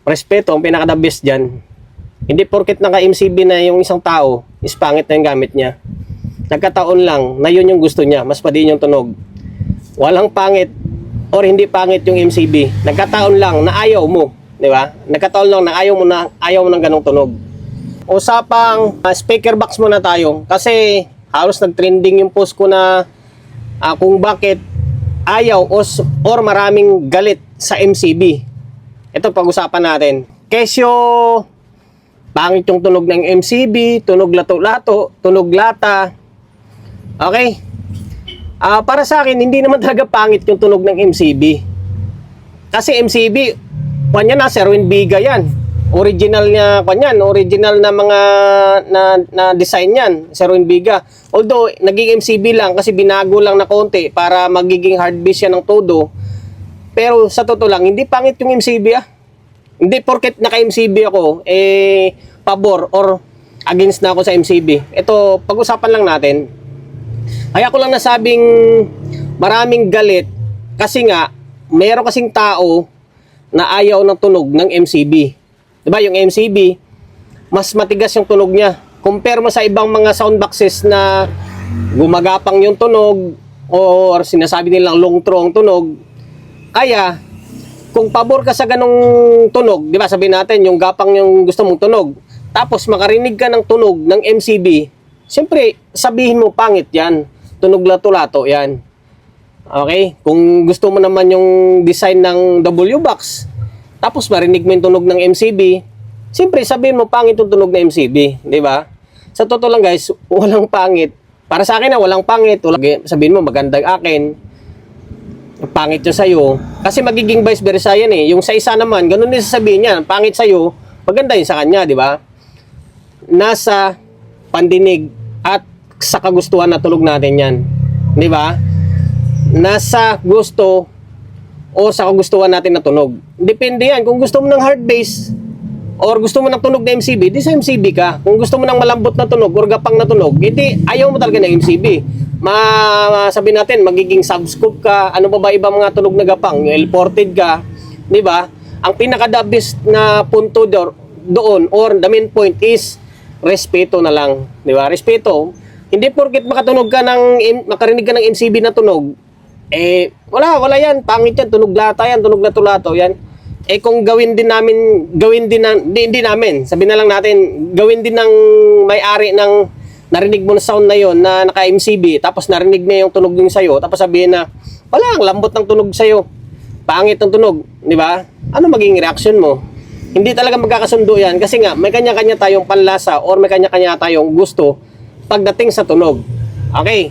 respeto, ang pinaka-the best dyan. Hindi porket naka-MCB na yung isang tao, is pangit na yung gamit niya. Nagkataon lang na yun yung gusto niya, mas padiin yung tunog. Walang pangit or hindi pangit yung MCB. Nagkataon lang na ayaw mo, di ba? Nagkataon lang na ayaw mo ng ganong tunog. Usapang speaker box muna tayo kasi halos nag-trending yung post ko na kung bakit ayaw or maraming galit sa MCB. Ito pag-usapan natin. Kesyo pangit yung tunog ng MCB, tunog lato-lato, tunog lata. Okay? Para sa akin, hindi naman talaga pangit yung tunog ng MCB. Kasi MCB, kanya na, Sherwin Biga yan. Original niya, original na mga na design yan, Sherwin Biga. Although, naging MCB lang kasi binago lang na konti para magiging hard bass yan ng todo. Pero sa totoo lang, hindi pangit yung MCB Hindi porket naka-MCB ako, pabor or against na ako sa MCB. Ito, pag-usapan lang natin. Kaya ko lang nasabing maraming galit kasi nga, meron kasing tao na ayaw ng tunog ng MCB. Diba, yung MCB, mas matigas yung tunog niya. Compare mo sa ibang mga soundboxes na gumagapang yung tunog or sinasabi nilang long throw ang tunog. Kaya, kung pabor ka sa ganong tunog, di ba sabihin natin, yung gapang yung gusto mong tunog, tapos makarinig ka ng tunog ng MCB, siyempre, sabihin mo, pangit yan. Tunog lato-lato yan. Okay? Kung gusto mo naman yung design ng W-Box, tapos marinig mo yung tunog ng MCB, siyempre, sabihin mo, pangit yung tunog ng MCB. Di ba? Sa totoo lang guys, walang pangit. Para sa akin na walang pangit. Sabihin mo, maganda akin. Pangit yun sa'yo. Kasi magiging vice versa yan eh. Yung sa isa naman, ganun din sasabihin niya. Pangit sa'yo, maganda yun sa kanya, di ba? Nasa pandinig at sa kagustuhan na tunog natin yan. Di ba? Nasa gusto o sa kagustuhan natin na tunog. Depende yan. Kung gusto mo ng hard bass or gusto mo ng tunog na MCB, di sa MCB ka. Kung gusto mo ng malambot na tunog or gapang na tunog, hindi, ayaw mo talaga ng MCB. Sabi natin, magiging subscope ka, ano pa ba ibang mga tunog na gapang, L-ported ka, di ba? Ang pinaka-the best na punto doon or the main point is respeto na lang, di ba? Respeto. Hindi porket makarinig ka ng MCB na tunog, wala yan, pangit yan, tunog lata yan, tunog lato-lato yan. Kung gawin din namin, sabi na lang natin, gawin din ng may-ari ng narinig mo na sound na yon na naka-MCB, tapos narinig na yung tunog yung sayo, tapos sabihin na, wala, ang lambot ng tunog sayo, pangit ng tunog, di ba? Ano maging reaction mo? Hindi talaga magkakasundo yan, kasi nga, may kanya-kanya tayong panlasa or may kanya-kanya tayong gusto pagdating sa tunog. Okay,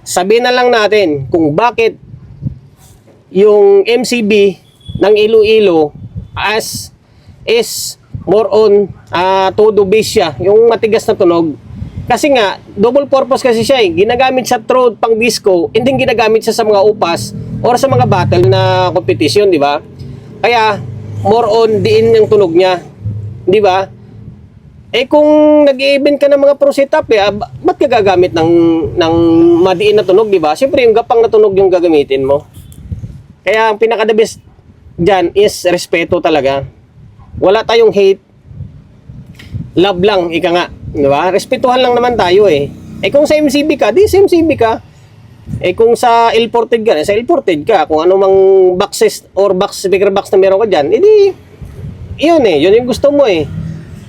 sabihin na lang natin kung bakit yung MCB ng Iloilo is more on todo bass siya, yung matigas na tunog. Kasi nga, double purpose kasi siya eh. Ginagamit sa throat pang disco, hindi ginagamit siya sa mga upas or sa mga battle na competition, di ba? Kaya, more on diin yung tunog niya. Di ba? Kung nag-i-event ka ng mga pro setup, ba't ka gagamit ng madiin na tunog, di ba? Siyempre, yung gapang na tunog yung gagamitin mo. Kaya, ang pinaka-the best dyan is respeto talaga. Wala tayong hate. Love lang, ika nga. Diba? Respetuhan lang naman tayo eh. Kung sa MCB ka, di sa MCB ka. Kung sa L-ported ka, sa L-ported ka. Kung ano mang boxes or speaker box na meron ka dyan, edi, yun yung gusto mo eh.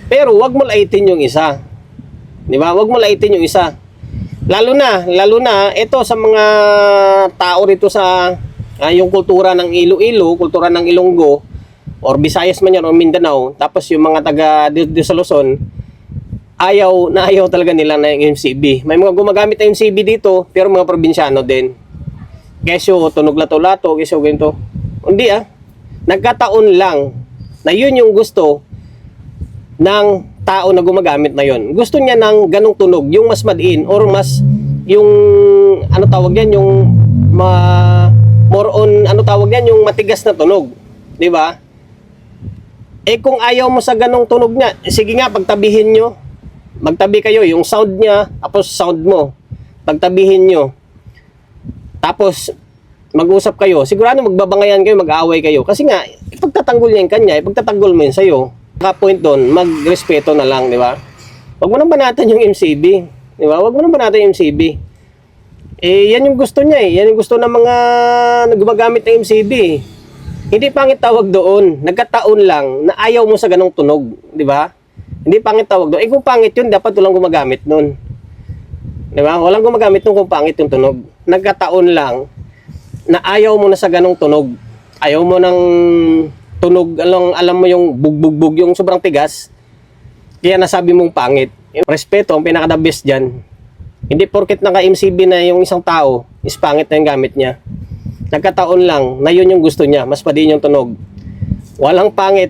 Pero wag mo laitin yung isa. Diba? Wag mo laitin yung isa. Lalo na, ito sa mga tao rito sa yung kultura ng Iloilo, kultura ng Ilonggo, or Visayas man yan, or Mindanao, tapos yung mga taga dito sa Luzon, ayaw talaga nila na yung MCB. May mga gumagamit ng MCB dito, pero mga probinsyano din. Kesyo, tunog lato-lato, kesyo ganito. Hindi nagkataon lang na yun yung gusto ng tao na gumagamit na yun. Gusto niya ng ganong tunog, yung mas madiin, or mas, yung, ano tawag yan, yung, more on, ano tawag yan, yung matigas na tunog. Di ba? Kung ayaw mo sa ganong tunog niya, sige nga, pagtabihin nyo. Magtabi kayo, yung sound niya, tapos sound mo. Pagtabihin nyo. Tapos, mag-usap kayo. Sigurado magbabangayan kayo, mag-aaway kayo. Kasi nga, pagtatanggol niya yung kanya, pagtatanggol mo yun sa'yo. Point doon, magrespeto na lang, di ba? Huwag mo nang banatan yung MCB. Di ba? Huwag mo nang banatan yung MCB. Eh, yan yung gusto niya eh. Yan yung gusto ng mga gumagamit ng MCB. Hindi pangit tawag doon. Nagkataon lang na ayaw mo sa ganong tunog. Di ba? Hindi pangit tawag doon. Eh, kung pangit yun, dapat walang gumagamit nun. Di ba? Walang gumagamit nun kung pangit yung tunog. Nagkataon lang na ayaw mo na sa ganong tunog. Ayaw mo ng tunog, alam mo yung bugbog, yung sobrang tigas. Kaya nasabi mong pangit. Respeto, ang pinaka-the best dyan. Hindi porket naka-MCB na yung isang tao, is pangit na yung gamit niya. Nagkataon lang na yun yung gusto niya, mas pa din yung tunog. Walang pangit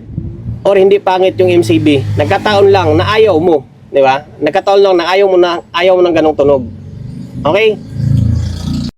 or hindi pangit yung MCB. Nagkataon lang na ayaw mo, di ba? Nagkataon lang na ayaw mo ng ganong tunog. Okay?